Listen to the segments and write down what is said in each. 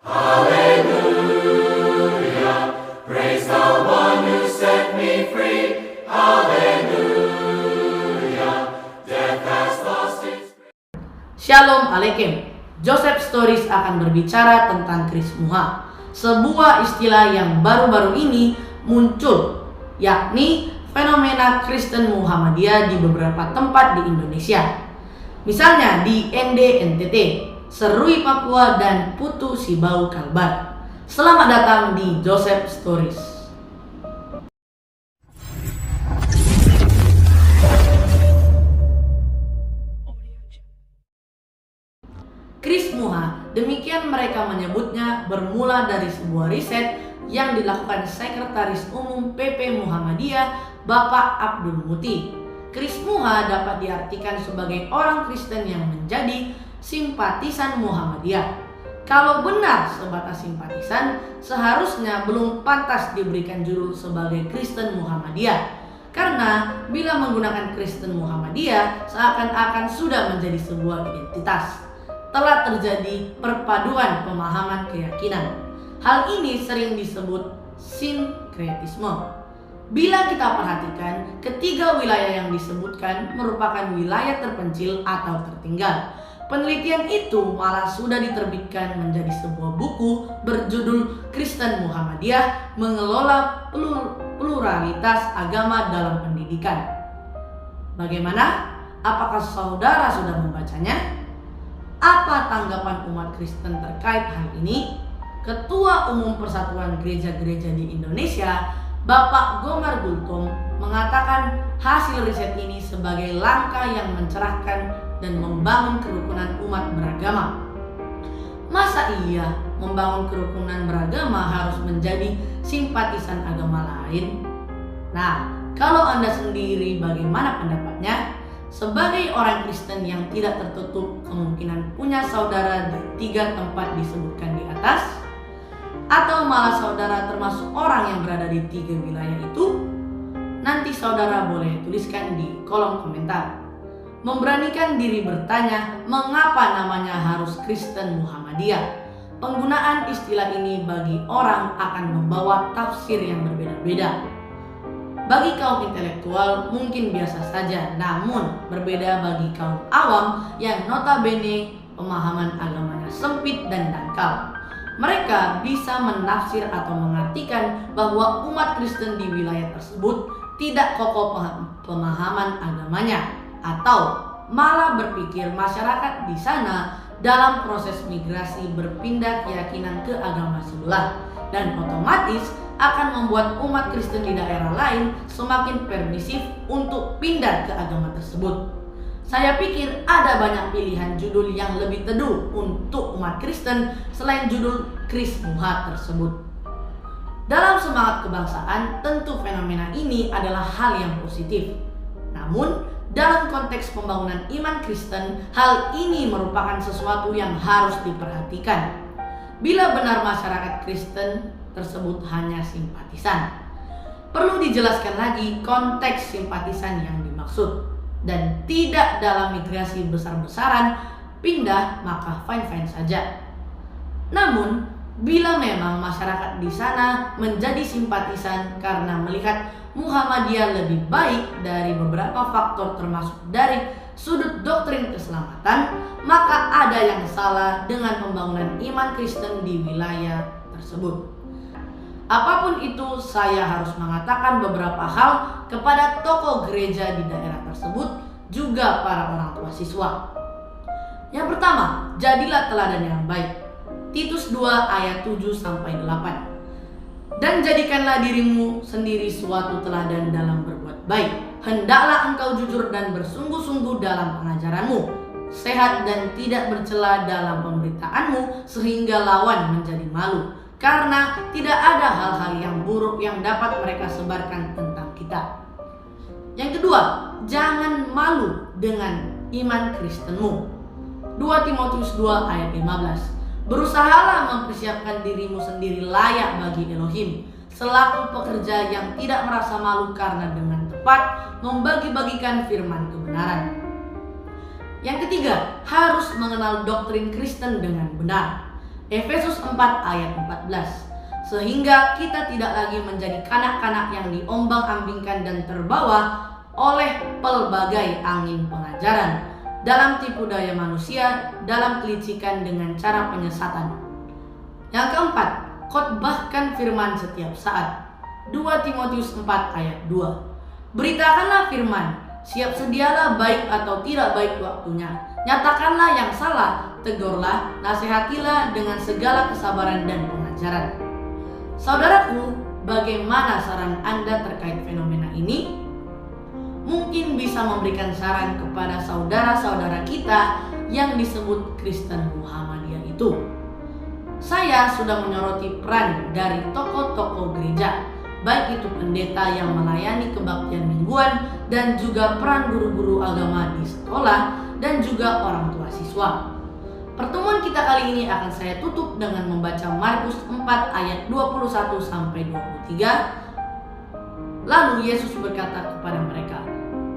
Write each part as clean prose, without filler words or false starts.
Praise the one who set me free. Hallelujah. Death has lost its. Shalom Aleichem. Joseph Stories akan berbicara tentang Krismuha, sebuah istilah yang baru-baru ini muncul, yakni fenomena Kristen Muhammadiyah di beberapa tempat di Indonesia. Misalnya di ND NTT, Serui Papua, dan Putu Sibau Kalbar. Selamat datang di Joseph Stories. Krismuha, demikian mereka menyebutnya, bermula dari sebuah riset yang dilakukan Sekretaris Umum PP Muhammadiyah, Bapak Abdul Muti. Krismuha dapat diartikan sebagai orang Kristen yang menjadi simpatisan Muhammadiyah. Kalau benar sebatas simpatisan, seharusnya belum pantas diberikan judul sebagai Kristen Muhammadiyah. Karena bila menggunakan Kristen Muhammadiyah, seakan-akan sudah menjadi sebuah identitas. Telah terjadi perpaduan pemahaman keyakinan. Hal ini sering disebut sinkretisme. Bila kita perhatikan, ketiga wilayah yang disebutkan merupakan wilayah terpencil atau tertinggal. Penelitian itu malah sudah diterbitkan menjadi sebuah buku berjudul Kristen Muhammadiyah Mengelola Pluralitas Agama dalam Pendidikan. Bagaimana? Apakah saudara sudah membacanya? Apa tanggapan umat Kristen terkait hal ini? Ketua Umum Persatuan Gereja-Gereja di Indonesia, Bapak Gomar Gultom, mengatakan hasil riset ini sebagai langkah yang mencerahkan dan membangun kerukunan umat beragama. Masa iya membangun kerukunan beragama harus menjadi simpatisan agama lain? Nah, kalau Anda sendiri bagaimana pendapatnya? Sebagai orang Kristen yang tidak tertutup kemungkinan punya saudara di tiga tempat disebutkan di atas, atau malah saudara termasuk orang yang berada di tiga wilayah itu, nanti saudara boleh tuliskan di kolom komentar. Memberanikan diri bertanya mengapa namanya harus Kristen Muhammadiyah. Penggunaan istilah ini bagi orang akan membawa tafsir yang berbeda-beda. Bagi kaum intelektual mungkin biasa saja, namun berbeda bagi kaum awam yang notabene pemahaman agamanya sempit dan dangkal. Mereka bisa menafsir atau mengartikan bahwa umat Kristen di wilayah tersebut tidak kokoh pemahaman agamanya, atau malah berpikir masyarakat di sana dalam proses migrasi berpindah keyakinan ke agama sebelah, dan otomatis akan membuat umat Kristen di daerah lain semakin permisif untuk pindah ke agama tersebut. Saya pikir ada banyak pilihan judul yang lebih teduh untuk umat Kristen selain judul Krismuha tersebut. Dalam semangat kebangsaan, tentu fenomena ini adalah hal yang positif. Namun, dalam konteks pembangunan iman Kristen, hal ini merupakan sesuatu yang harus diperhatikan. Bila benar masyarakat Kristen tersebut hanya simpatisan, perlu dijelaskan lagi konteks simpatisan yang dimaksud, dan tidak dalam migrasi besar-besaran pindah maka fine-fine saja. Namun, bila memang masyarakat di sana menjadi simpatisan karena melihat Muhammadiyah lebih baik dari beberapa faktor termasuk dari sudut doktrin keselamatan, maka ada yang salah dengan pembangunan iman Kristen di wilayah tersebut. Apapun itu, saya harus mengatakan beberapa hal kepada tokoh gereja di daerah tersebut, juga para orang tua siswa. Yang pertama, jadilah teladan yang baik. Titus 2 ayat 7-8. Dan jadikanlah dirimu sendiri suatu teladan dalam berbuat baik. Hendaklah engkau jujur dan bersungguh-sungguh dalam pengajaranmu, sehat dan tidak bercela dalam pemberitaanmu, sehingga lawan menjadi malu. Karena tidak ada hal-hal yang buruk yang dapat mereka sebarkan tentang kita. Yang kedua, jangan malu dengan iman Kristenmu. 2 Timotius 2 ayat 15. Berusahalah mempersiapkan dirimu sendiri layak bagi Elohim, selaku pekerja yang tidak merasa malu karena dengan tepat membagi-bagikan firman kebenaran. Yang ketiga, harus mengenal doktrin Kristen dengan benar. Efesus 4 ayat 14. Sehingga kita tidak lagi menjadi kanak-kanak yang diombang-ambingkan dan terbawa oleh pelbagai angin pengajaran, dalam tipu daya manusia, dalam kelicikan dengan cara penyesatan. Yang keempat, khotbahkan firman setiap saat. 2 Timotius 4 ayat 2. Beritakanlah firman, siap sedialah baik atau tidak baik waktunya. Nyatakanlah yang salah, tegurlah, nasihatilah dengan segala kesabaran dan pengajaran. Saudaraku, bagaimana saran Anda terkait fenomena ini? Mungkin bisa memberikan saran kepada saudara-saudara kita yang disebut Kristen Muhammadiyah itu. Saya sudah menyoroti peran dari tokoh-tokoh gereja, baik itu pendeta yang melayani kebaktian mingguan dan juga peran guru-guru agama di sekolah dan juga orang tua siswa. Pertemuan kita kali ini akan saya tutup dengan membaca Markus 4 ayat 21 sampai 23. Lalu Yesus berkata kepada mereka,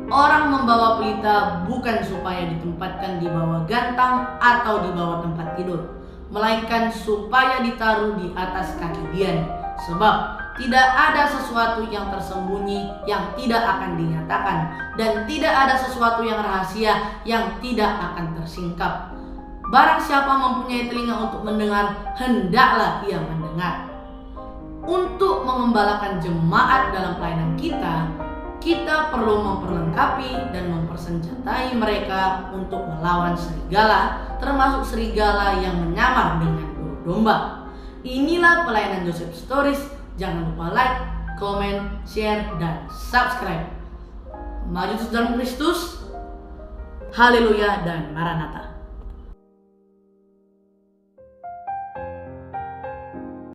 orang membawa pelita bukan supaya ditempatkan di bawah gantang atau di bawah tempat tidur, melainkan supaya ditaruh di atas kaki dian. Sebab tidak ada sesuatu yang tersembunyi yang tidak akan dinyatakan, dan tidak ada sesuatu yang rahasia yang tidak akan tersingkap. Barang siapa mempunyai telinga untuk mendengar, hendaklah ia mendengar. Untuk mengembalakan jemaat dalam pelayanan kita perlu memperlengkapi dan mempersenjatai mereka untuk melawan serigala, termasuk serigala yang menyamar dengan burung domba. Inilah pelayanan Joseph Stories. Jangan lupa like, comment, share, dan subscribe. Maju terus dalam Kristus. Haleluya dan Maranatha.